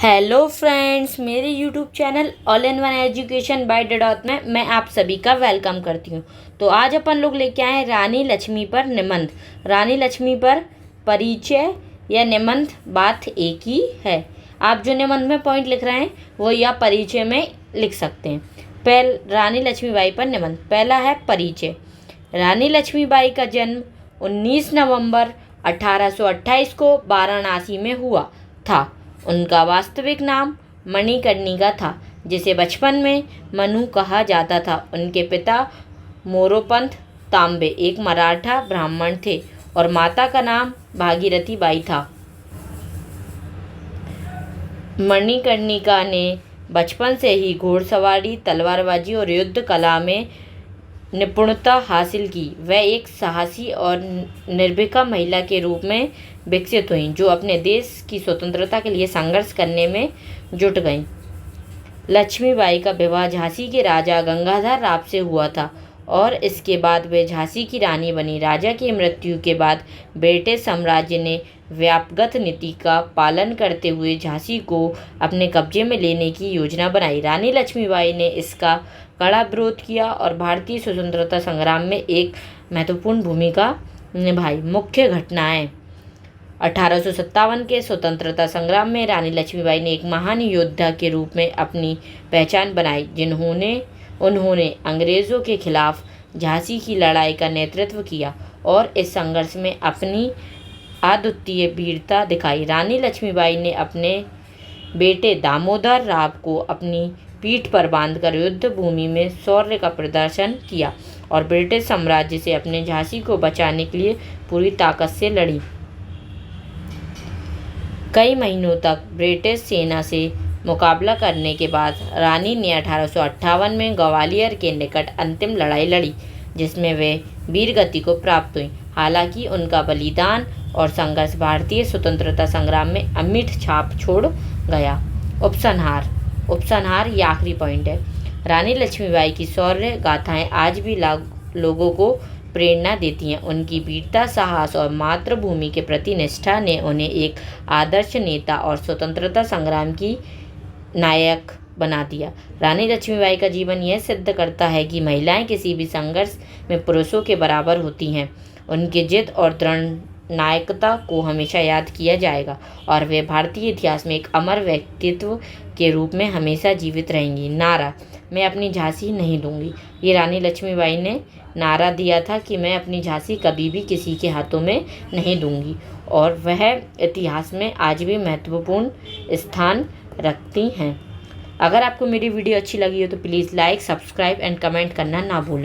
Hello friends, मेरे YouTube channel all in one education by dot में मैं आप सभी का वेलकम करती हूँ। तो आज अपन लोग लेके आए हैं रानी लक्ष्मी पर निबंध। रानी लक्ष्मी पर परिचय या निबंध बात एक ही है। आप जो निबंध में पॉइंट लिख रहे हैं वो या परिचय में लिख सकते हैं। रानी लक्ष्मीबाई पर निबंध। पहला है परिचय। रानी लक्ष्मीबाई का जन्म 19 नवंबर 1828 को वाराणसी में हुआ था। उनका वास्तविक नाम मणिकर्णिका था, जिसे बचपन में मनु कहा जाता था। उनके पिता मोरोपंत तांबे एक मराठा ब्राह्मण थे और माता का नाम भागीरथी बाई था। मणिकर्णिका ने बचपन से ही घोड़सवारी, तलवारबाजी और युद्ध कला में निपुणता हासिल की। वह एक साहसी और निर्भीक महिला के रूप में विकसित हुईं, जो अपने देश की स्वतंत्रता के लिए संघर्ष करने में जुट गईं। लक्ष्मीबाई का विवाह झांसी के राजा गंगाधर राव से हुआ था और इसके बाद वे झांसी की रानी बनी। राजा की मृत्यु के बाद ब्रिटिश साम्राज्य ने व्यापक नीति का पालन करते हुए झांसी को अपने कब्जे में लेने की योजना बनाई। रानी लक्ष्मीबाई ने इसका कड़ा विरोध किया और भारतीय स्वतंत्रता संग्राम में एक महत्वपूर्ण भूमिका निभाई। मुख्य घटनाएं: 1857 के स्वतंत्रता संग्राम में रानी लक्ष्मीबाई ने एक महान योद्धा के रूप में अपनी पहचान बनाई, उन्होंने अंग्रेज़ों के खिलाफ झांसी की लड़ाई का नेतृत्व किया और इस संघर्ष में अपनी अद्वितीय वीरता दिखाई। रानी लक्ष्मीबाई ने अपने बेटे दामोदर राव को अपनी पीठ पर बांधकर युद्ध भूमि में शौर्य का प्रदर्शन किया और ब्रिटिश साम्राज्य से अपने झांसी को बचाने के लिए पूरी ताकत से लड़ी। कई महीनों तक ब्रिटिश सेना से मुकाबला करने के बाद रानी ने 1858 में ग्वालियर के निकट अंतिम लड़ाई लड़ी, जिसमें वे वीरगति को प्राप्त हुई। हालांकि उनका बलिदान और संघर्ष भारतीय स्वतंत्रता संग्राम में अमिट छाप छोड़ गया। उपसंहार ये आखिरी पॉइंट है। रानी लक्ष्मीबाई की शौर्य गाथाएं आज भी लोगों को प्रेरणा देती हैं। उनकी वीरता, साहस और मातृभूमि के प्रति निष्ठा ने उन्हें एक आदर्श नेता और स्वतंत्रता संग्राम की नायक बना दिया। रानी लक्ष्मीबाई का जीवन यह सिद्ध करता है कि महिलाएं किसी भी संघर्ष में पुरुषों के बराबर होती हैं। उनकी जिद और दृढ़ नायकता को हमेशा याद किया जाएगा और वे भारतीय इतिहास में एक अमर व्यक्तित्व के रूप में हमेशा जीवित रहेंगी। नारा: मैं अपनी झांसी नहीं दूंगी। ये रानी लक्ष्मीबाई ने नारा दिया था कि मैं अपनी झांसी कभी भी किसी के हाथों में नहीं दूंगी, और वह इतिहास में आज भी महत्वपूर्ण स्थान रखती हैं। अगर आपको मेरी वीडियो अच्छी लगी हो तो please like, subscribe and comment करना ना भूलें।